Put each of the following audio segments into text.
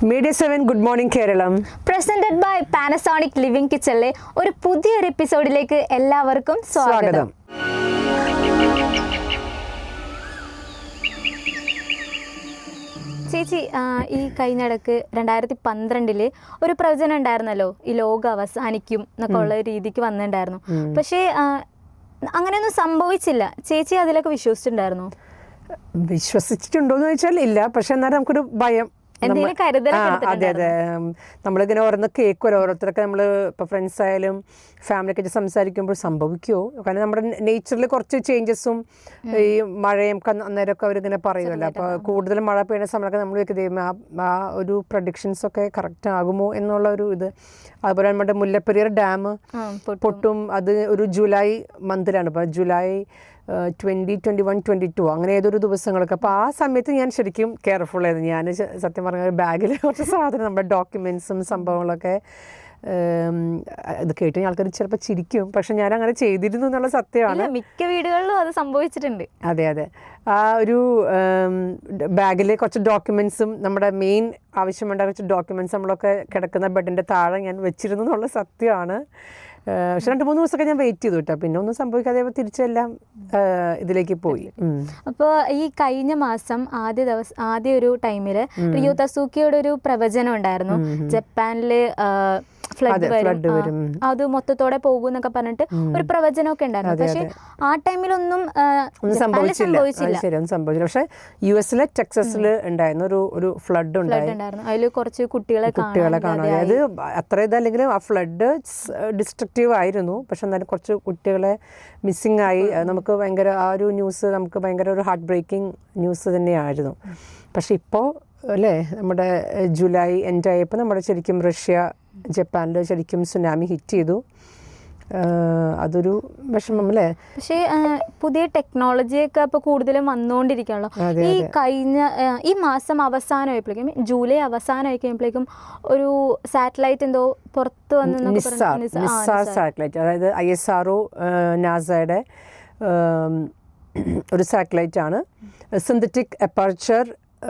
Media 7 good morning Keralam presented by Panasonic living കിച്ചണിലെ ഒരു പുതിയൊരു എപ്പിസോഡിലേക്ക് എല്ലാവർക്കും സ്വാഗതം. ചേച്ചി, ഈ കഴിഞ്ഞിടക്ക് 2012 ഒരു പ്രവചനം ഉണ്ടായിരുന്നല്ലോ, ഈ ലോകം അവസാനിക്കും എന്നൊക്കെ ഉള്ള രീതിക്ക് വന്നിട്ടുണ്ടായിരുന്നു. പക്ഷേ അങ്ങനെയൊന്നും സംഭവിച്ചില്ല. ചേച്ചി അതിലൊക്കെ വിശ്വസിച്ചിട്ടുണ്ടായിരുന്നോ? വിശ്വസിച്ചിട്ടുണ്ടോന്ന് ചോദിച്ചാൽ ഇല്ല, പക്ഷെ എന്നാലും നമുക്കൊരു ഭയം. അതെ അതെ, നമ്മളിങ്ങനെ ഓരോന്ന് കേൾക്കുമല്ലോ, ഓരോരുത്തരൊക്കെ നമ്മൾ ഇപ്പോൾ ഫ്രണ്ട്സ് ആയാലും ഫാമിലിയൊക്കെ ആയിട്ട് സംസാരിക്കുമ്പോൾ സംഭവിക്കുമോ, കാരണം നമ്മുടെ നേച്ചറിൽ കുറച്ച് ചേഞ്ചസും ഈ മഴയും അന്നേരമൊക്കെ അവരിങ്ങനെ പറയുമല്ലോ. അപ്പോൾ കൂടുതൽ മഴ പെയ്യുന്ന സമയമൊക്കെ നമ്മൾ വെക്കുന്നത് ആ ഒരു പ്രഡിക്ഷൻസൊക്കെ കറക്റ്റ് ആകുമോ എന്നുള്ള ഒരു ഇത്. അതുപോലെ നമ്മുടെ മുല്ലപ്പെരിയാർ ഡാം പൊട്ടും, അത് ഒരു ജൂലൈ മന്തിലാണ്, ഇപ്പോൾ ജൂലൈ 2021, 22 അങ്ങനെ ഏതൊരു ദിവസങ്ങളൊക്കെ. അപ്പോൾ ആ സമയത്ത് ഞാൻ ശരിക്കും കെയർഫുൾ ആയിരുന്നു. ഞാൻ സത്യം പറഞ്ഞ ഒരു ബാഗിൽ കുറച്ച് സാധനം, നമ്മുടെ ഡോക്യുമെൻസും സംഭവങ്ങളൊക്കെ ഇത് കേട്ട് ആൾക്കാർ ചിലപ്പോൾ ചിരിക്കും, പക്ഷെ ഞാൻ അങ്ങനെ ചെയ്തിരുന്നു എന്നുള്ള സത്യമാണ്. മിക്ക വീടുകളിലും അത് സംഭവിച്ചിട്ടുണ്ട്. അതെ അതെ, ആ ഒരു ബാഗിലെ കുറച്ച് ഡോക്യുമെൻസും നമ്മുടെ മെയിൻ ആവശ്യമുണ്ടായ കുറച്ച് ഡോക്യുമെൻറ്റ്സ് നമ്മളൊക്കെ കിടക്കുന്ന ബെഡിൻ്റെ താഴെ ഞാൻ വെച്ചിരുന്നു എന്നുള്ള സത്യമാണ്. പക്ഷെ 2-3 ദിവസമൊക്കെ ഞാൻ വെയിറ്റ് ചെയ്തു കേട്ടോ, പിന്നെ ഒന്നും സംഭവിക്കാതെ തിരിച്ചെല്ലാം ഇതിലേക്ക് പോയി. അപ്പോൾ ഈ കഴിഞ്ഞ മാസം ആദ്യ ഒരു ടൈമിൽ റിയോ തസൂക്കിയുടെ ഒരു പ്രവചനം ഉണ്ടായിരുന്നു, ജപ്പാനിൽ ഫ്ലഡ് വരും, അത് മൊത്തത്തോടെ പോകും എന്നൊക്കെ പറഞ്ഞിട്ട് ഒരു പ്രവചനമൊക്കെ ഉണ്ടായിരുന്നു. പക്ഷെ ആ ടൈമിലൊന്നും സംഭവിച്ചില്ല. പക്ഷെ US ടെക്സസിൽ ഉണ്ടായിരുന്ന ഒരു ഫ്ലഡ് ഉണ്ടായിരുന്നു. അതിൽ കുറച്ച് കുട്ടികളെ കാണാൻ, അത് അത്ര ഇതല്ലെങ്കിലും ആ ഫ്ലഡ് ഡിസ്ട്രക്റ്റീവ് ആയിരുന്നു. പക്ഷെ എന്നാലും കുറച്ച് കുട്ടികളെ മിസ്സിംഗ് ആയി. നമുക്ക് ഭയങ്കര ആ ഒരു ന്യൂസ് നമുക്ക് ഭയങ്കര ഒരു ഹാർട്ട് ബ്രേക്കിംഗ് ന്യൂസ് തന്നെയായിരുന്നു. പക്ഷെ ഇപ്പോൾ അല്ലേ, നമ്മുടെ ജൂലൈ എൻഡ് ആയപ്പോൾ നമ്മുടെ ശരിക്കും റഷ്യ ജപ്പാനിൽ ശരിക്കും സുനാമി ഹിറ്റ് ചെയ്തു. അതൊരു വിഷമം അല്ലേ. പക്ഷേ പുതിയ ടെക്നോളജിയൊക്കെ ഇപ്പോൾ കൂടുതലും വന്നുകൊണ്ടിരിക്കുകയാണല്ലോ. ഈ മാസം അവസാനമായപ്പോഴേക്കും, ജൂലൈ അവസാനമായി കഴിയുമ്പോഴേക്കും ഒരു സാറ്റലൈറ്റ് എന്തോ പുറത്ത് വന്നു, നിസാർ സാറ്റലൈറ്റ്, അതായത് ISRO നാസയുടെ ഒരു സാറ്റലൈറ്റ് ആണ്. സിന്തറ്റിക് അപ്പർച്ചർ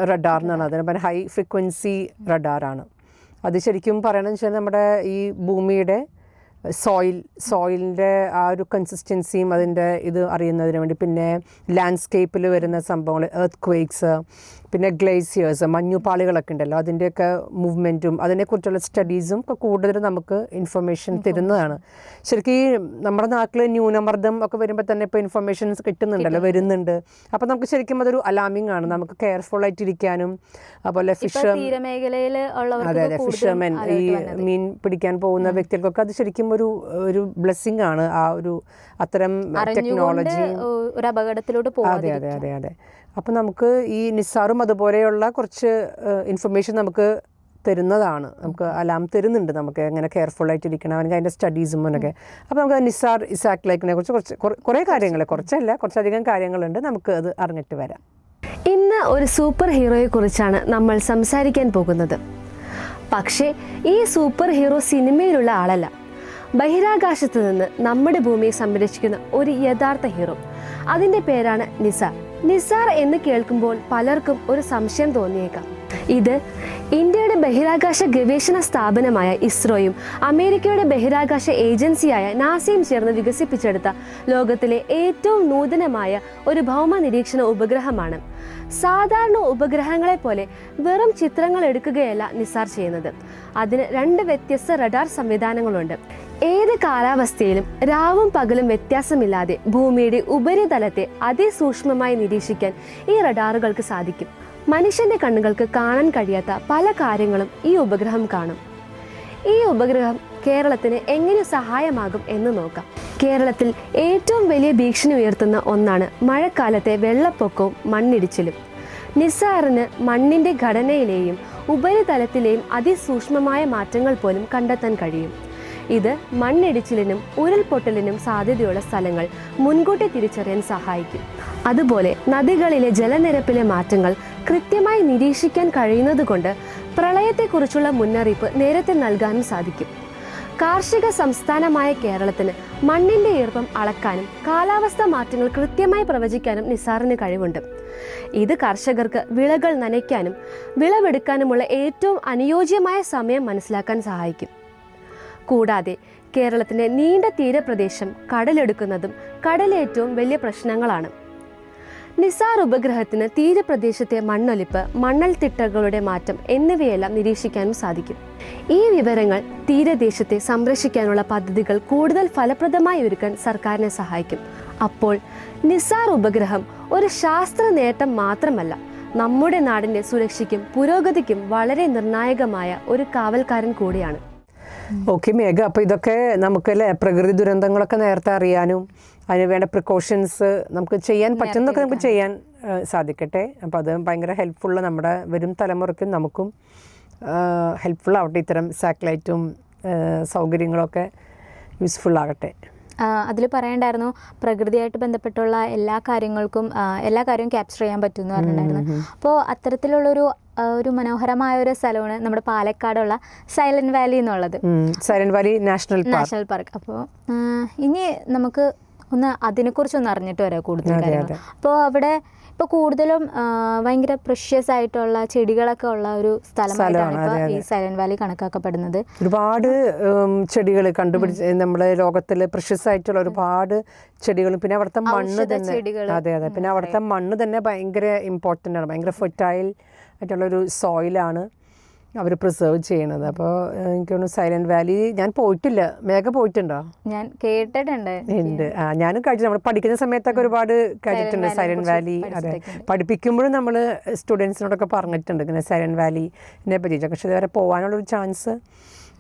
റഡാർ എന്നാണ് അതിന് പറയുന്നത്. ഹൈ ഫ്രീക്വൻസി റഡാറാണ് അത്. ശരിക്കും പറയണമെന്ന് വെച്ചാൽ നമ്മുടെ ഈ ഭൂമിയുടെ സോയിലിൻ്റെ ആ ഒരു കൺസിസ്റ്റൻസിയും അതിൻ്റെ ഇത് അറിയുന്നതിന് വേണ്ടി, പിന്നെ ലാൻഡ്സ്കേപ്പിൽ വരുന്ന സംഭവങ്ങൾ, എർത്ത് ക്വേക്സ്, പിന്നെ ഗ്ലേസിയേഴ്സ്, മഞ്ഞുപാളികളൊക്കെ ഉണ്ടല്ലോ, അതിൻ്റെയൊക്കെ മൂവ്മെൻറ്റും അതിനെക്കുറിച്ചുള്ള സ്റ്റഡീസും ഒക്കെ കൂടുതൽ നമുക്ക് ഇൻഫർമേഷൻ തരുന്നതാണ്. ശരിക്കും ഈ നമ്മുടെ നാട്ടിൽ ന്യൂനമർദ്ദം ഒക്കെ വരുമ്പോൾ തന്നെ ഇപ്പോൾ ഇൻഫർമേഷൻസ് കിട്ടുന്നുണ്ടല്ലോ, വരുന്നുണ്ട്. അപ്പോൾ നമുക്ക് ശരിക്കും അതൊരു അലാമിംഗ് ആണ്. നമുക്ക് കെയർഫുൾ ആയിട്ടിരിക്കാനും, അതുപോലെ തീരമേഖലയിൽ അതെ അതെ, ഫിഷർമെൻ, ഈ മീൻ പിടിക്കാൻ പോകുന്ന വ്യക്തികൾക്കൊക്കെ അത് ശരിക്കും ഒരു ബ്ലെസ്സിങ് ആണ്. ആ ഒരു അത്തരം ടെക്നോളജി ഒരു അപകടത്തിലോട്ട് അതെ അതെ അതെ അതെ. അപ്പോൾ നമുക്ക് ഈ നിസാറും അതുപോലെയുള്ള കുറച്ച് ഇൻഫർമേഷൻ നമുക്ക് തരുന്നതാണ്, നമുക്ക് അലാം തരുന്നുണ്ട്, നമുക്ക് എങ്ങനെ കെയർഫുൾ ആയിട്ടിരിക്കണം, അവർക്ക് അതിൻ്റെ സ്റ്റഡീസും ഒക്കെ. അപ്പോൾ നമുക്ക് നിസാർ സാറ്റലൈറ്റിനെ കുറിച്ച് കുറേ കാര്യങ്ങൾ, കുറച്ചധികം കാര്യങ്ങളുണ്ട്, നമുക്ക് അത് അറിഞ്ഞിട്ട് വരാം. ഇന്ന് ഒരു സൂപ്പർ ഹീറോയെ കുറിച്ചാണ് നമ്മൾ സംസാരിക്കാൻ പോകുന്നത്. പക്ഷേ ഈ സൂപ്പർ ഹീറോ സിനിമയിലുള്ള ആളല്ല, ബഹിരാകാശത്ത് നിന്ന് നമ്മുടെ ഭൂമിയെ സംരക്ഷിക്കുന്ന ഒരു യഥാർത്ഥ ഹീറോ. അതിൻ്റെ പേരാണ് നിസാർ. നിസാർ എന്ന് കേൾക്കുമ്പോൾ പലർക്കും ഒരു സംശയം തോന്നിയേക്കാം. ഇത് ഇന്ത്യയുടെ ബഹിരാകാശ ഗവേഷണ സ്ഥാപനമായ ഇസ്രോയും അമേരിക്കയുടെ ബഹിരാകാശ ഏജൻസിയായ നാസയും ചേർന്ന് വികസിപ്പിച്ചെടുത്ത ലോകത്തിലെ ഏറ്റവും നൂതനമായ ഒരു ഭൗമ നിരീക്ഷണ ഉപഗ്രഹമാണ്. സാധാരണ ഉപഗ്രഹങ്ങളെ പോലെ വെറും ചിത്രങ്ങൾ എടുക്കുകയല്ല നിസാർ ചെയ്യുന്നത്. അതിന് 2 വ്യത്യസ്ത റഡാർ സംവിധാനങ്ങളുണ്ട്. ഏത് കാലാവസ്ഥയിലും രാവും പകലും വ്യത്യാസമില്ലാതെ ഭൂമിയുടെ ഉപരിതലത്തെ അതിസൂക്ഷ്മമായി നിരീക്ഷിക്കാൻ ഈ റഡാറുകൾക്ക് സാധിക്കും. മനുഷ്യന്റെ കണ്ണുകൾക്ക് കാണാൻ കഴിയാത്ത പല കാര്യങ്ങളും ഈ ഉപഗ്രഹം കാണും. ഈ ഉപഗ്രഹം കേരളത്തിന് എങ്ങനെ സഹായമാകും എന്ന് നോക്കാം. കേരളത്തിൽ ഏറ്റവും വലിയ ഭീഷണി ഉയർത്തുന്ന ഒന്നാണ് മഴക്കാലത്തെ വെള്ളപ്പൊക്കവും മണ്ണിടിച്ചിലും. നിസാറിന് മണ്ണിന്റെ ഘടനയിലെയും ഉപരിതലത്തിലെയും അതിസൂക്ഷ്മമായ മാറ്റങ്ങൾ പോലും കണ്ടെത്താൻ കഴിയും. ഇത് മണ്ണിടിച്ചിലിനും ഉരുൾപൊട്ടലിനും സാധ്യതയുള്ള സ്ഥലങ്ങൾ മുൻകൂട്ടി തിരിച്ചറിയാൻ സഹായിക്കും. അതുപോലെ നദികളിലെ ജലനിരപ്പിലെ മാറ്റങ്ങൾ കൃത്യമായി നിരീക്ഷിക്കാൻ കഴിയുന്നതുകൊണ്ട് പ്രളയത്തെക്കുറിച്ചുള്ള മുന്നറിയിപ്പ് നേരത്തെ നൽകാനും സാധിക്കും. കാർഷിക സംസ്ഥാനമായ കേരളത്തിന് മണ്ണിൻ്റെ ഈർപ്പം അളക്കാനും കാലാവസ്ഥാ മാറ്റങ്ങൾ കൃത്യമായി പ്രവചിക്കാനും നിസാറിന് കഴിവുണ്ട്. ഇത് കർഷകർക്ക് വിളകൾ നനയ്ക്കാനും വിളവെടുക്കാനുമുള്ള ഏറ്റവും അനുയോജ്യമായ സമയം മനസ്സിലാക്കാൻ സഹായിക്കും. കൂടാതെ കേരളത്തിൻ്റെ നീണ്ട തീരപ്രദേശം കടലെടുക്കുന്നതും കടലേറ്റവും വലിയ പ്രശ്നങ്ങളാണ്. നിസാർ ഉപഗ്രഹത്തിന് തീരപ്രദേശത്തെ മണ്ണൊലിപ്പ്, മണ്ണൽത്തിട്ടകളുടെ മാറ്റം എന്നിവയെല്ലാം നിരീക്ഷിക്കാനും സാധിക്കും. ഈ വിവരങ്ങൾ തീരദേശത്തെ സംരക്ഷിക്കാനുള്ള പദ്ധതികൾ കൂടുതൽ ഫലപ്രദമായി ഒരുക്കാൻ സർക്കാരിനെ സഹായിക്കും. അപ്പോൾ നിസാർ ഉപഗ്രഹം ഒരു ശാസ്ത്ര നേട്ടം മാത്രമല്ല, നമ്മുടെ നാടിൻ്റെ സുരക്ഷയ്ക്കും പുരോഗതിക്കും വളരെ നിർണായകമായ ഒരു കാവൽക്കാരൻ കൂടിയാണ്. ഓക്കെ മേഘ, അപ്പോൾ ഇതൊക്കെ നമുക്ക് പ്രകൃതി ദുരന്തങ്ങളൊക്കെ നേരത്തെ അറിയാനും അതിന് വേണ്ട പ്രിക്കോഷൻസ് നമുക്ക് ചെയ്യാൻ പറ്റുന്നതൊക്കെ നമുക്ക് ചെയ്യാൻ സാധിക്കട്ടെ. അപ്പോൾ അത് ഭയങ്കര ഹെൽപ്ഫുള്ള്, നമ്മുടെ വരും തലമുറയ്ക്കും നമുക്കും ഹെൽപ്ഫുൾ ആവട്ടെ. ഇത്തരം സാറ്റലൈറ്റും സൗകര്യങ്ങളൊക്കെ യൂസ്ഫുൾ ആകട്ടെ. അതിൽ പറയണ്ടായിരുന്നു പ്രകൃതിയായിട്ട് ബന്ധപ്പെട്ടുള്ള എല്ലാ കാര്യവും ക്യാപ്ചർ ചെയ്യാൻ പറ്റുമെന്ന് പറഞ്ഞിട്ടുണ്ടായിരുന്നു. അപ്പോൾ അത്തരത്തിലുള്ളൊരു മനോഹരമായ ഒരു സ്ഥലമാണ് നമ്മുടെ പാലക്കാടുള്ള സൈലന്റ് വാലി എന്നുള്ളത്. Silent Valley national park. അപ്പോൾ ഇനി നമുക്ക് അതിനെക്കുറിച്ചൊന്ന് അറിഞ്ഞിട്ട് വരാം കൂടുതൽ കാര്യങ്ങൾ. അപ്പോൾ അവിടെ ഇപ്പോൾ കൂടുതലും ഭയങ്കര പ്രഷ്യസ് ആയിട്ടുള്ള ചെടികളൊക്കെ ഉള്ള ഒരു സ്ഥലമായിട്ടാണ് ഇപ്പോൾ ഈ സൈലന്റ് വാലി കണക്കാക്കപ്പെടുന്നത്. ഒരുപാട് ചെടികൾ കണ്ടുപിടിച്ച് നമ്മുടെ ലോകത്തിൽ പ്രഷ്യസ് ആയിട്ടുള്ള ഒരുപാട് ചെടികളും പിന്നെ അവിടുത്തെ മണ്ണ് തന്നെ. അതെ, പിന്നെ അവിടുത്തെ മണ്ണ് തന്നെ ഭയങ്കര ഇമ്പോർട്ടൻ്റ് ആണ്. ഭയങ്കര ഫെർട്ടൈൽ ആയിട്ടുള്ളൊരു സോയിലാണ് അവർ പ്രിസർവ് ചെയ്യണത്. അപ്പോൾ എനിക്ക് തോന്നുന്നു സൈലന്റ് വാലി ഞാൻ പോയിട്ടില്ല. മേഘ പോയിട്ടുണ്ടോ? ഞാൻ കേട്ടിട്ടുണ്ട്. ഞാനും കഴിച്ചു. നമ്മൾ പഠിക്കുന്ന സമയത്തൊക്കെ ഒരുപാട് കേട്ടിട്ടുണ്ട് സൈലന്റ് വാലി. അതെ, പഠിപ്പിക്കുമ്പോഴും നമ്മൾ സ്റ്റുഡൻസിനോടൊക്കെ പറഞ്ഞിട്ടുണ്ട് ഇങ്ങനെ സൈലന്റ് വാലിനെ പറ്റിയിട്ട്. പക്ഷെ ഇതുവരെ പോകാനുള്ളൊരു ചാൻസ്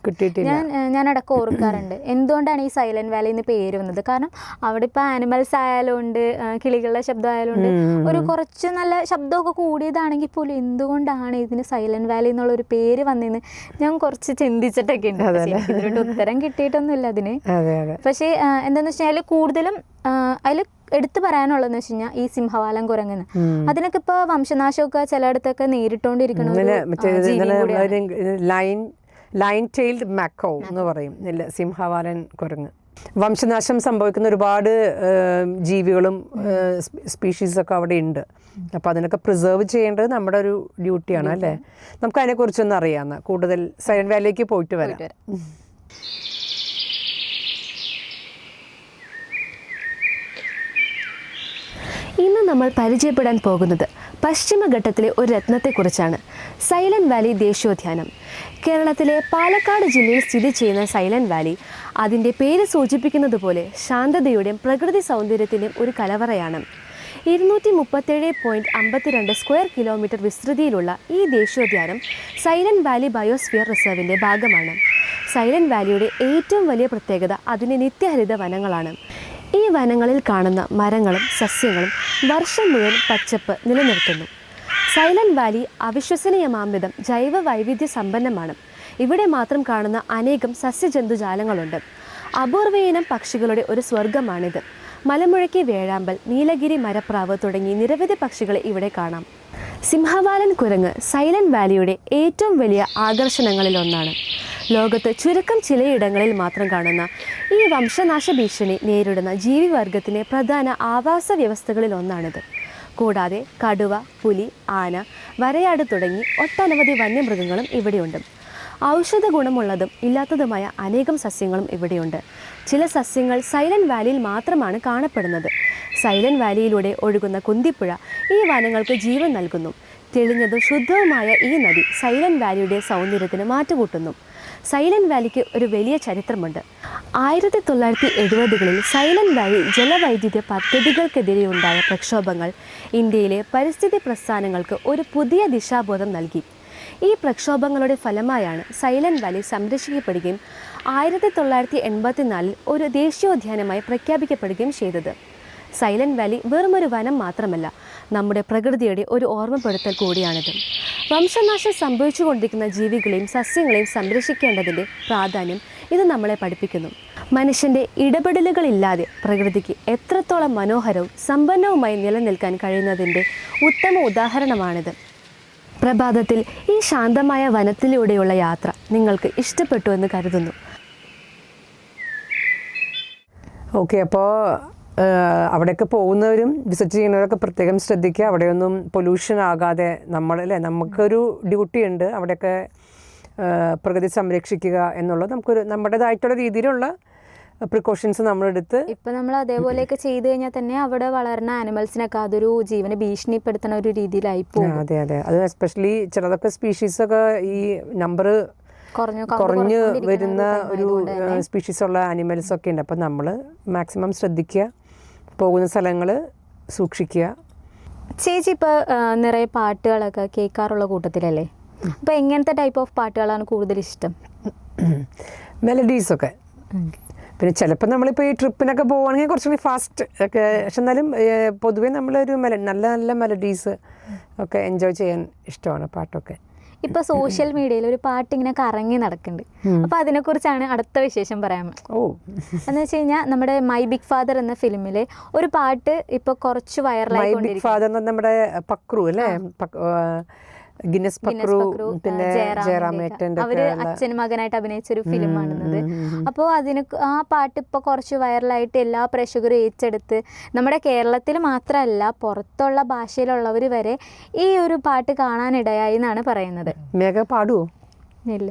കിട്ടിയിട്ടില്ല. ഞാൻ ഇടയ്ക്ക് ഓർക്കാറുണ്ട് എന്തുകൊണ്ടാണ് ഈ സൈലന്റ് വാലി എന്ന് പേര് വന്നത്. കാരണം അവിടെ ഇപ്പോൾ ആനിമൽസ് ആയാലും ഉണ്ട്, കിളികളുടെ ശബ്ദം ആയാലും ഉണ്ട്, ഒരു കുറച്ച് നല്ല ശബ്ദമൊക്കെ കൂടിയതാണെങ്കിൽ പോലും എന്തുകൊണ്ടാണ് ഇതിന് സൈലന്റ് വാലി എന്നുള്ളൊരു പേര് വന്നതെന്ന് ഞാൻ കുറച്ച് ചിന്തിച്ചിട്ടൊക്കെ ഉണ്ട്. ഇതിനൊരു ഉത്തരം കിട്ടിയിട്ടൊന്നുമില്ല അതിന്. പക്ഷേ എന്താണെന്ന് വെച്ചാൽ കൂടുതലും അതിൽ എടുത്തു പറയാനുള്ളതെന്ന് വെച്ച് കഴിഞ്ഞാൽ ഈ സിംഹവാലൻ കുരങ്ങ്, അതിനൊക്കെ ഇപ്പോൾ വംശനാശമൊക്കെ ചിലയിടത്തൊക്കെ നേരിട്ടുകൊണ്ടിരിക്കണം. ലൈൻ ടെയിൽഡ് മാക്കോ എന്ന് പറയും, സിംഹവാലൻ കുരങ്ങ്. വംശനാശം സംഭവിക്കുന്ന ഒരുപാട് ജീവികളും സ്പീഷീസൊക്കെ അവിടെ ഉണ്ട്. അപ്പോൾ അതിനൊക്കെ പ്രിസർവ് ചെയ്യേണ്ടത് നമ്മുടെ ഒരു ഡ്യൂട്ടിയാണ് അല്ലേ. നമുക്ക് അതിനെക്കുറിച്ചൊന്നും അറിയാമെന്ന് കൂടുതൽ സൈലന്റ് വാലിയിലേക്ക് പോയിട്ട് വരാം. ഇന്ന് നമ്മൾ പരിചയപ്പെടാൻ പോകുന്നത് പശ്ചിമഘട്ടത്തിലെ ഒരു രത്നത്തെക്കുറിച്ചാണ്. സൈലന്റ് വാലി ദേശീയോദ്യാനം. കേരളത്തിലെ പാലക്കാട് ജില്ലയിൽ സ്ഥിതി ചെയ്യുന്ന സൈലന്റ് വാലി അതിൻ്റെ പേര് സൂചിപ്പിക്കുന്നത് പോലെ ശാന്തതയുടെയും പ്രകൃതി സൗന്ദര്യത്തിൻ്റെയും ഒരു കലവറയാണ്. 237.52 സ്ക്വയർ കിലോമീറ്റർ വിസ്തൃതിയിലുള്ള ഈ ദേശീയോദ്യാനം സൈലന്റ് വാലി ബയോസ്ഫിയർ റിസർവിൻ്റെ ഭാഗമാണ്. സൈലന്റ് വാലിയുടെ ഏറ്റവും വലിയ പ്രത്യേകത അതിൻ്റെ നിത്യഹരിത വനങ്ങളാണ്. ഈ വനങ്ങളിൽ കാണുന്ന മരങ്ങളും സസ്യങ്ങളും വർഷം മുഴുവൻ പച്ചപ്പ് നിലനിർത്തുന്നു. സൈലന്റ് വാലി അവിശ്വസനീയമാംവിധം ജൈവ വൈവിധ്യ സമ്പന്നമാണ്. ഇവിടെ മാത്രം കാണുന്ന അനേകം സസ്യജന്തുജാലങ്ങളുണ്ട്. അപൂർവയിനം പക്ഷികളുടെ ഒരു സ്വർഗമാണിത്. മലമുഴക്കി വേഴാമ്പൽ, നീലഗിരി മരപ്രാവ് തുടങ്ങി നിരവധി പക്ഷികളെ ഇവിടെ കാണാം. സിംഹവാലൻ കുരങ്ങ് സൈലന്റ് വാലിയുടെ ഏറ്റവും വലിയ ആകർഷണങ്ങളിലൊന്നാണ്. ലോകത്ത് ചുരുക്കം ചിലയിടങ്ങളിൽ മാത്രം കാണുന്ന ഈ വംശനാശ ഭീഷണി നേരിടുന്ന ജീവിവർഗത്തിൻ്റെ പ്രധാന ആവാസ വ്യവസ്ഥകളിൽ ഒന്നാണിത്. കൂടാതെ കടുവ, പുലി, ആന, വരയാട് തുടങ്ങി ഒട്ടനവധി വന്യമൃഗങ്ങളും ഇവിടെയുണ്ട്. ഔഷധ ഗുണമുള്ളതും ഇല്ലാത്തതുമായ അനേകം സസ്യങ്ങളും ഇവിടെയുണ്ട്. ചില സസ്യങ്ങൾ സൈലന്റ് വാലിയിൽ മാത്രമാണ് കാണപ്പെടുന്നത്. സൈലന്റ് വാലിയിലൂടെ ഒഴുകുന്ന കുന്തിപ്പുഴ ഈ വനങ്ങൾക്ക് ജീവൻ നൽകുന്നു. തെളിഞ്ഞതും ശുദ്ധവുമായ ഈ നദി സൈലന്റ് വാലിയുടെ സൗന്ദര്യത്തിന് മാറ്റുകൂട്ടുന്നു. സൈലന്റ് വാലിക്ക് ഒരു വലിയ ചരിത്രമുണ്ട്. 1970കളിൽ സൈലന്റ് വാലി ജലവൈദ്യുത പദ്ധതികൾക്കെതിരെയുണ്ടായ പ്രക്ഷോഭങ്ങൾ ഇന്ത്യയിലെ പരിസ്ഥിതി പ്രസ്ഥാനങ്ങൾക്ക് ഒരു പുതിയ ദിശാബോധം നൽകി. ഈ പ്രക്ഷോഭങ്ങളുടെ ഫലമായാണ് സൈലന്റ് വാലി സംരക്ഷിക്കപ്പെടുകയും 1984 ഒരു ദേശീയോദ്യാനമായി പ്രഖ്യാപിക്കപ്പെടുകയും ചെയ്തത്. സൈലന്റ് വാലി വെറുമൊരു വനം മാത്രമല്ല, നമ്മുടെ പ്രകൃതിയുടെ ഒരു ഓർമ്മപ്പെടുത്തൽ കൂടിയാണിത്. വംശനാശം സംഭവിച്ചുകൊണ്ടിരിക്കുന്ന ജീവികളെയും സസ്യങ്ങളെയും സംരക്ഷിക്കേണ്ടതിൻ്റെ പ്രാധാന്യം ഇത് നമ്മളെ പഠിപ്പിക്കുന്നു. മനുഷ്യൻ്റെ ഇടപെടലുകളില്ലാതെ പ്രകൃതിക്ക് എത്രത്തോളം മനോഹരവും സമ്പന്നവുമായി നിലനിൽക്കാൻ കഴിയുന്നതിൻ്റെ ഉത്തമ ഉദാഹരണമാണിത്. പ്രഭാതത്തിൽ ഈ ശാന്തമായ വനത്തിലൂടെയുള്ള യാത്ര നിങ്ങൾക്ക് ഇഷ്ടപ്പെട്ടു എന്ന് കരുതുന്നു. ഓക്കെ, അപ്പോൾ അവിടെയൊക്കെ പോകുന്നവരും വിസിറ്റ് ചെയ്യുന്നവരൊക്കെ പ്രത്യേകം ശ്രദ്ധിക്കുക. അവിടെയൊന്നും പൊല്യൂഷൻ ആകാതെ നമുക്കൊരു ഡ്യൂട്ടി ഉണ്ട് അവിടെയൊക്കെ പ്രകൃതി സംരക്ഷിക്കുക എന്നുള്ളത്. നമ്മുടേതായിട്ടുള്ള രീതിയിലുള്ള പ്രിക്കോഷൻസ് നമ്മളെടുത്ത് ഇപ്പം നമ്മൾ അതേപോലെയൊക്കെ ചെയ്തു കഴിഞ്ഞാൽ തന്നെ അവിടെ വളരുന്ന ആനിമൽസിനൊക്കെ അതൊരു ജീവനെ ഭീഷണിപ്പെടുത്തുന്ന ഒരു രീതിയിലായി പോകും. അതെ, അത് എസ്പെഷ്യലി ചിലതൊക്കെ സ്പീഷീസൊക്കെ ഈ നമ്പർ കുറഞ്ഞ് വരുന്ന ഒരു സ്പീഷീസ് ഉള്ള ആനിമൽസ് ഒക്കെ ഉണ്ട്. അപ്പം നമ്മൾ മാക്സിമം ശ്രദ്ധിക്കുക, പോകുന്ന സ്ഥലങ്ങൾ സൂക്ഷിക്കുക. ചേച്ചി ഇപ്പോൾ നിറയെ പാട്ടുകളൊക്കെ കേൾക്കാറുള്ള കൂട്ടത്തിലല്ലേ? അപ്പോൾ എങ്ങനത്തെ ടൈപ്പ് ഓഫ് പാട്ടുകളാണ് കൂടുതൽ ഇഷ്ടം? മെലഡീസൊക്കെ. പിന്നെ ചിലപ്പോൾ നമ്മളിപ്പോൾ ഈ ട്രിപ്പിനൊക്കെ പോവുകയാണെങ്കിൽ കുറച്ചുകൂടി ഫാസ്റ്റ് ഒക്കെ, പക്ഷെ എന്നാലും പൊതുവേ നമ്മളൊരു നല്ല നല്ല മെലഡീസ് ഒക്കെ എൻജോയ് ചെയ്യാൻ ഇഷ്ടമാണ് പാട്ടൊക്കെ. ഇപ്പൊ സോഷ്യൽ മീഡിയയിൽ ഒരു പാട്ട് ഇങ്ങനെ കറങ്ങി നടക്കുന്നുണ്ട്. അപ്പൊ അതിനെക്കുറിച്ചാണ് അടുത്ത വിശേഷം പറയാൻ. എന്ന് വെച്ച് കഴിഞ്ഞാൽ നമ്മുടെ മൈ ബിഗ് ഫാദർ എന്ന ഫിലിമിലെ ഒരു പാട്ട് ഇപ്പൊ കുറച്ച് വൈറലായിക്കൊണ്ടിരിക്കുന്നു. നമ്മുടെ പക്രു അല്ലേ, ഗിന്നസ് പക്രു, പിന്നെ ജയറാമേട്ടൻ്റെ അവര് അച്ഛൻ മകനായിട്ട് അഭിനയിച്ചൊരു ഫിലിമാണെന്നത്. അപ്പോൾ ആ പാട്ട് ഇപ്പൊ കുറച്ച് വൈറലായിട്ട് എല്ലാ പ്രേക്ഷകരും ഏറ്റെടുത്ത് നമ്മുടെ കേരളത്തിൽ മാത്രമല്ല പുറത്തുള്ള ഭാഷയിലുള്ളവർ വരെ ഈ ഒരു പാട്ട് കാണാനിടയായി എന്നാണ് പറയുന്നത്. മേഘ പാടുവോ? ഇല്ല,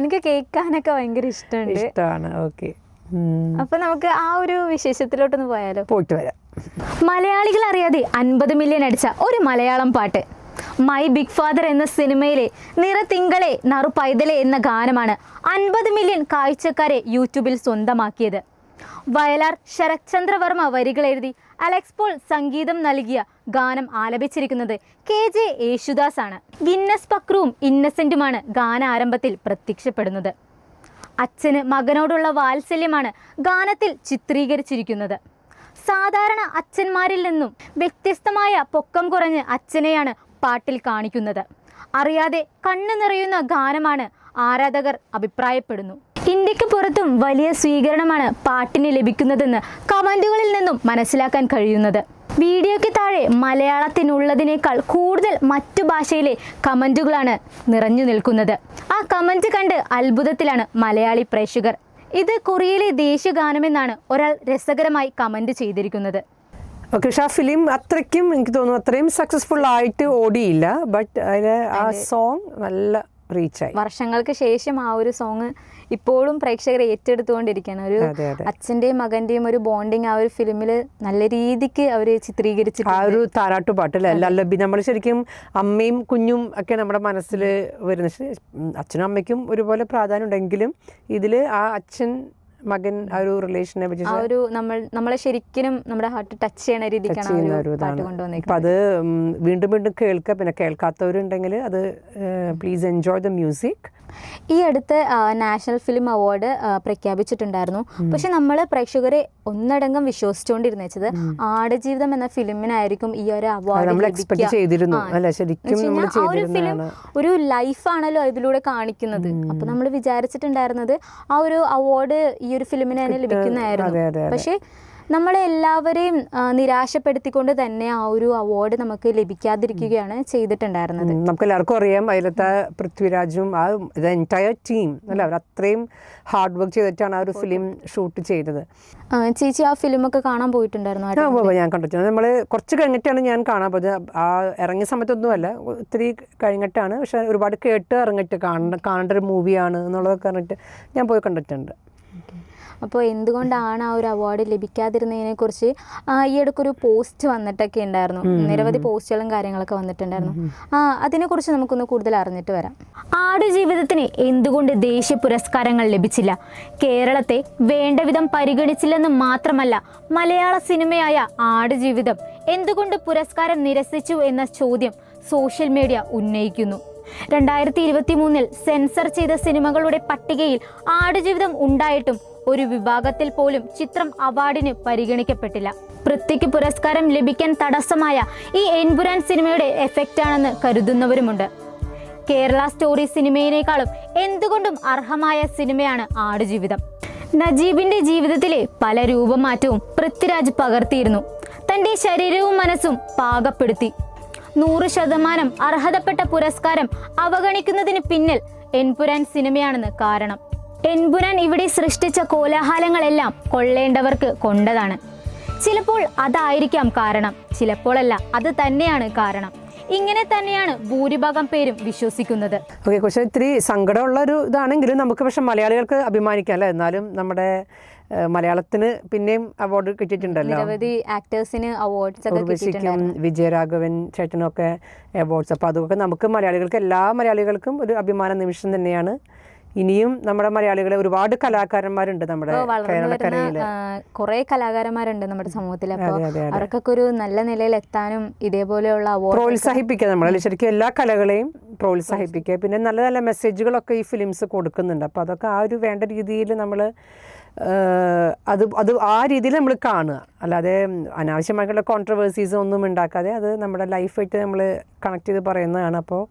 എനിക്ക് കേൾക്കാനൊക്കെ ഭയങ്കര ഇഷ്ടമാണ്. ഓക്കെ, അപ്പൊ നമുക്ക് ആ ഒരു വിശേഷത്തിലോട്ടൊന്ന് പോയാലോ? പോയിട്ട് വരാം. മലയാളികൾ അറിയാതെ 50 മില്യൺ അടിച്ച ഒരു മലയാളം പാട്ട് മൈ ബിഗ് ഫാദർ എന്ന സിനിമയിലെ നിറതിങ്കളെ നറു പൈതലെ എന്ന ഗാനമാണ് 50 മില്യൺ കാഴ്ചക്കാരെ യൂട്യൂബിൽ സ്വന്തമാക്കിയത്. വയലാർ ശരത്ചന്ദ്ര വർമ്മ വരികൾ എഴുതി അലക്സ് പോൾ സംഗീതം നൽകിയ ഗാനം ആലപിച്ചിരിക്കുന്നത് KJ യേശുദാസ് ആണ്. ഗിന്നസ് പക്രുവും ഇന്നസെന്റുമാണ് ഗാനാരംഭത്തിൽ പ്രത്യക്ഷപ്പെടുന്നത്. അച്ഛന് മകനോടുള്ള വാത്സല്യമാണ് ഗാനത്തിൽ ചിത്രീകരിച്ചിരിക്കുന്നത്. സാധാരണ അച്ഛന്മാരിൽ നിന്നും വ്യത്യസ്തമായ പൊക്കം കുറഞ്ഞ് അച്ഛനെയാണ് പാട്ടിൽ കാണിക്കുന്നത്. അറിയാതെ കണ്ണു നിറയുന്ന ഗാനമാണ് ആരാധകർ അഭിപ്രായപ്പെടുന്നു. ഇന്ത്യക്ക് പുറത്തും വലിയ സ്വീകരണമാണ് പാട്ടിന് ലഭിക്കുന്നതെന്ന് കമന്റുകളിൽ നിന്നും മനസ്സിലാക്കാൻ കഴിയുന്നത്. വീഡിയോയ്ക്ക് താഴെ മലയാളത്തിനുള്ളതിനേക്കാൾ കൂടുതൽ മറ്റു ഭാഷയിലെ കമന്റുകളാണ് നിറഞ്ഞു നിൽക്കുന്നത്. ആ കമന്റ് കണ്ട് അത്ഭുതത്തിലാണ് മലയാളി പ്രേക്ഷകർ. ഇത് കൊറിയയിലെ ദേശീയ ഗാനമെന്നാണ് ഒരാൾ രസകരമായി കമന്റ് ചെയ്തിരിക്കുന്നത്. ഓക്കെ, പക്ഷെ ആ ഫിലിം അത്രയ്ക്കും എനിക്ക് തോന്നുന്നു അത്രയും സക്സസ്ഫുൾ ആയിട്ട് ഓടിയില്ല. ബട്ട് അതിലെ ആ സോങ് നല്ല റീച്ചായി. വർഷങ്ങൾക്ക് ശേഷം ആ ഒരു സോങ് ഇപ്പോഴും പ്രേക്ഷകർ ഏറ്റെടുത്തുകൊണ്ടിരിക്കുകയാണ്. ഒരു അച്ഛൻ്റെയും മകൻ്റെയും ഒരു ബോണ്ടിങ് ആ ഒരു ഫിലിമിൽ നല്ല രീതിക്ക് അവർ ചിത്രീകരിച്ചു. ആ ഒരു താരാട്ടുപാട്ടല്ലേ, ലല്ലബി. നമ്മൾ ശരിക്കും അമ്മയും കുഞ്ഞും ഒക്കെ നമ്മുടെ മനസ്സിൽ വരുന്ന, അച്ഛനും അമ്മയ്ക്കും ഒരുപോലെ പ്രാധാന്യം ഉണ്ടെങ്കിലും ഇതിൽ ആ അച്ഛൻ മകൻ ആ ഒരു റിലേഷനെ പറ്റി ആ ഒരു നമ്മളെ ശരിക്കും നമ്മുടെ ഹാർട്ട് ടച്ച് ചെയ്യുന്ന രീതിക്കാണ് കൊണ്ടുവന്നിരിക്കുന്നത്. അപ്പം അത് വീണ്ടും വീണ്ടും കേൾക്കുക. പിന്നെ കേൾക്കാത്തവരുണ്ടെങ്കിൽ അത് പ്ലീസ് എൻജോയ് ദ മ്യൂസിക്. ഈ അടുത്ത് നാഷണൽ ഫിലിം അവാർഡ് പ്രഖ്യാപിച്ചിട്ടുണ്ടായിരുന്നു. പക്ഷെ നമ്മൾ പ്രേക്ഷകരെ ഒന്നടങ്കം വിശ്വസിച്ചുകൊണ്ടിരുന്ന വെച്ചത് ആടുജീവിതം എന്ന ഫിലിമിനായിരിക്കും ഈ ഒരു അവാർഡ്. ആ ഒരു ഫിലിം ഒരു ലൈഫാണല്ലോ ഇതിലൂടെ കാണിക്കുന്നത്. അപ്പൊ നമ്മൾ വിചാരിച്ചിട്ടുണ്ടായിരുന്നത് ആ ഒരു അവാർഡ് ഈ ഒരു ഫിലിമിന് തന്നെ ലഭിക്കുന്നതായിരുന്നു. പക്ഷെ നമ്മളെ എല്ലാവരെയും നിരാശപ്പെടുത്തിക്കൊണ്ട് തന്നെ ആ ഒരു അവാർഡ് നമുക്ക് ലഭിക്കാതിരിക്കുകയാണ് ചെയ്തിട്ടുണ്ടായിരുന്നത്. നമുക്ക് എല്ലാവർക്കും അറിയാം, അതിലത്തെ പൃഥ്വിരാജും ആ എൻറ്റയർ ടീം അല്ല, അവർ അത്രയും ഹാർഡ് വർക്ക് ചെയ്തിട്ടാണ് ആ ഒരു ഫിലിം ഷൂട്ട് ചെയ്തത്. ചേച്ചി ആ ഫിലിമൊക്കെ കാണാൻ പോയിട്ടുണ്ടായിരുന്നു? ഞാൻ കണ്ടിട്ടുണ്ട്. നമ്മൾ കുറച്ച് കഴിഞ്ഞിട്ടാണ് ഞാൻ കാണാൻ പോയത്. ആ ഇറങ്ങിയ സമയത്തൊന്നുമല്ല, ഒത്തിരി കഴിഞ്ഞിട്ടാണ്. പക്ഷെ ഒരുപാട് കേട്ട് ഇറങ്ങിയിട്ട് കാണേണ്ട ഒരു മൂവിയാണ് എന്നുള്ളതൊക്കെ പറഞ്ഞിട്ട് ഞാൻ പോയി കണ്ടിട്ടുണ്ട്. അപ്പോൾ എന്തുകൊണ്ടാണ് ആ ഒരു അവാർഡ് ലഭിക്കാതിരുന്നതിനെ കുറിച്ച് ഈ ഇടയ്ക്കൊരു പോസ്റ്റ് വന്നിട്ടൊക്കെ ഉണ്ടായിരുന്നു. നിരവധി പോസ്റ്റുകളും കാര്യങ്ങളൊക്കെ വന്നിട്ടുണ്ടായിരുന്നു. അതിനെക്കുറിച്ച് നമുക്കൊന്ന് കൂടുതൽ അറിഞ്ഞിട്ട് വരാം. ആടുജീവിതത്തിന് എന്തുകൊണ്ട് ദേശീയ പുരസ്കാരങ്ങൾ ലഭിച്ചില്ല? കേരളത്തെ വേണ്ടവിധം പരിഗണിച്ചില്ലെന്ന് മാത്രമല്ല, മലയാള സിനിമയായ ആടുജീവിതം എന്തുകൊണ്ട് പുരസ്കാരം നിരസിച്ചു എന്ന ചോദ്യം സോഷ്യൽ മീഡിയ ഉന്നയിക്കുന്നു. 2023 സെൻസർ ചെയ്ത സിനിമകളുടെ പട്ടികയിൽ ആടുജീവിതം ഉണ്ടായിട്ടും ഒരു വിഭാഗത്തിൽ പോലും ചിത്രം അവാർഡിന് പരിഗണിക്കപ്പെട്ടില്ല. പൃഥ്വിക്ക് പുരസ്കാരം ലഭിക്കാൻ തടസ്സമായ ഈ എൻപുരാൻ സിനിമയുടെ എഫക്റ്റാണെന്ന് കരുതുന്നവരുമുണ്ട്. കേരള സ്റ്റോറി സിനിമയിനേക്കാളും എന്തുകൊണ്ടും അർഹമായ സിനിമയാണ് ആടുജീവിതം. നജീബിന്റെ ജീവിതത്തിലെ പല രൂപമാറ്റവും പൃഥ്വിരാജ് പകർത്തിയിരുന്നു. തന്റെ ശരീരവും മനസ്സും പാകപ്പെടുത്തി. 100% അർഹതപ്പെട്ട പുരസ്കാരം അവഗണിക്കുന്നതിന് പിന്നിൽ എൻപുരാൻ സിനിമയാണെന്ന് കാരണം. എൻപുരാൻ ഇവിടെ സൃഷ്ടിച്ച കോലാഹലങ്ങളെല്ലാം കൊള്ളേണ്ടവർക്ക് കൊണ്ടതാണ്. ചിലപ്പോൾ അതായിരിക്കാം കാരണം, ചിലപ്പോഴല്ല അത് തന്നെയാണ് കാരണം. ഇങ്ങനെ തന്നെയാണ് ഭൂരിഭാഗം പേരും വിശ്വസിക്കുന്നത്. ഓക്കെ, പക്ഷേ ഇത്തിരി സങ്കടമുള്ള ഒരു ഇതാണെങ്കിലും നമുക്ക് പക്ഷെ മലയാളികൾക്ക് അഭിമാനിക്കാം അല്ലേ. എന്നാലും നമ്മുടെ മലയാളത്തിന് പിന്നെയും അവാർഡ് കിട്ടിയിട്ടുണ്ടല്ലോ. നിരവധി ആക്ടേഴ്സിന് അവാർഡ്സ് ഒക്കെ ഉർവശിക്കും വിജയരാഘവൻ ചേട്ടനും ഒക്കെ അവാർഡ്സ്. അപ്പോൾ അതൊക്കെ നമുക്ക് മലയാളികൾക്ക്, എല്ലാ മലയാളികൾക്കും ഒരു അഭിമാന നിമിഷം തന്നെയാണ്. ഇനിയും നമ്മുടെ മലയാളികളെ ഒരുപാട് കലാകാരന്മാരുണ്ട് നമ്മുടെ കേരളക്കരയിൽ. കുറെ കലാകാരന്മാരുണ്ട് നമ്മുടെ സമൂഹത്തിൽ. അപ്പോൾ അവർക്കൊക്കെ ഒരു നല്ല നിലയിൽ എത്താനും ഇതേപോലെയുള്ള അവാർഡ് പ്രോത്സാഹിപ്പിക്കുക. നമ്മൾ ശരിക്കും എല്ലാ കലകളെയും പ്രോത്സാഹിപ്പിക്കുക. പിന്നെ നല്ല നല്ല മെസ്സേജുകളൊക്കെ ഈ ഫിലിംസ് കൊടുക്കുന്നുണ്ട്. അപ്പോൾ അതൊക്കെ ആ ഒരു വേണ്ട രീതിയിൽ നമ്മൾ അത് ആ രീതിയിൽ നമ്മൾ കാണുക. അല്ലാതെ അനാവശ്യമായിട്ടുള്ള കോൺട്രവേഴ്സീസ് ഒന്നും ഉണ്ടാക്കാതെ അത് നമ്മുടെ ലൈഫായിട്ട് നമ്മൾ കണക്ട് ചെയ്ത് പറയുന്നതാണ്. അപ്പോൾ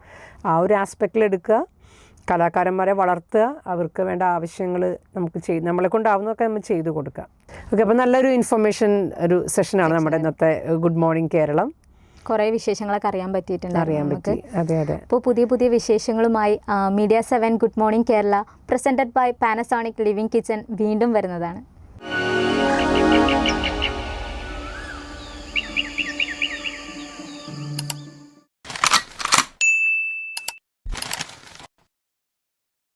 ആ ഒരു ആസ്പെക്റ്റിൽ എടുക്കുക, കലാകാരന്മാരെ വളർത്തുക, അവർക്ക് വേണ്ട ആവശ്യങ്ങൾ നമുക്ക് നമ്മളെ കൊണ്ടാവുന്നതൊക്കെ നമ്മൾ ചെയ്തു കൊടുക്കുക. ഓക്കെ, അപ്പോൾ നല്ലൊരു ഇൻഫർമേഷൻ ഒരു സെഷനാണ് നമ്മുടെ ഇന്നത്തെ ഗുഡ് മോർണിംഗ് കേരളം. കുറേ വിശേഷങ്ങളൊക്കെ അറിയാൻ പറ്റിയിട്ടുണ്ട്. അതെ അതെ. അപ്പോൾ പുതിയ പുതിയ വിശേഷങ്ങളുമായി media 7 good morning Kerala presented by Panasonic living kitchen വീണ്ടും വരുന്നതാണ്.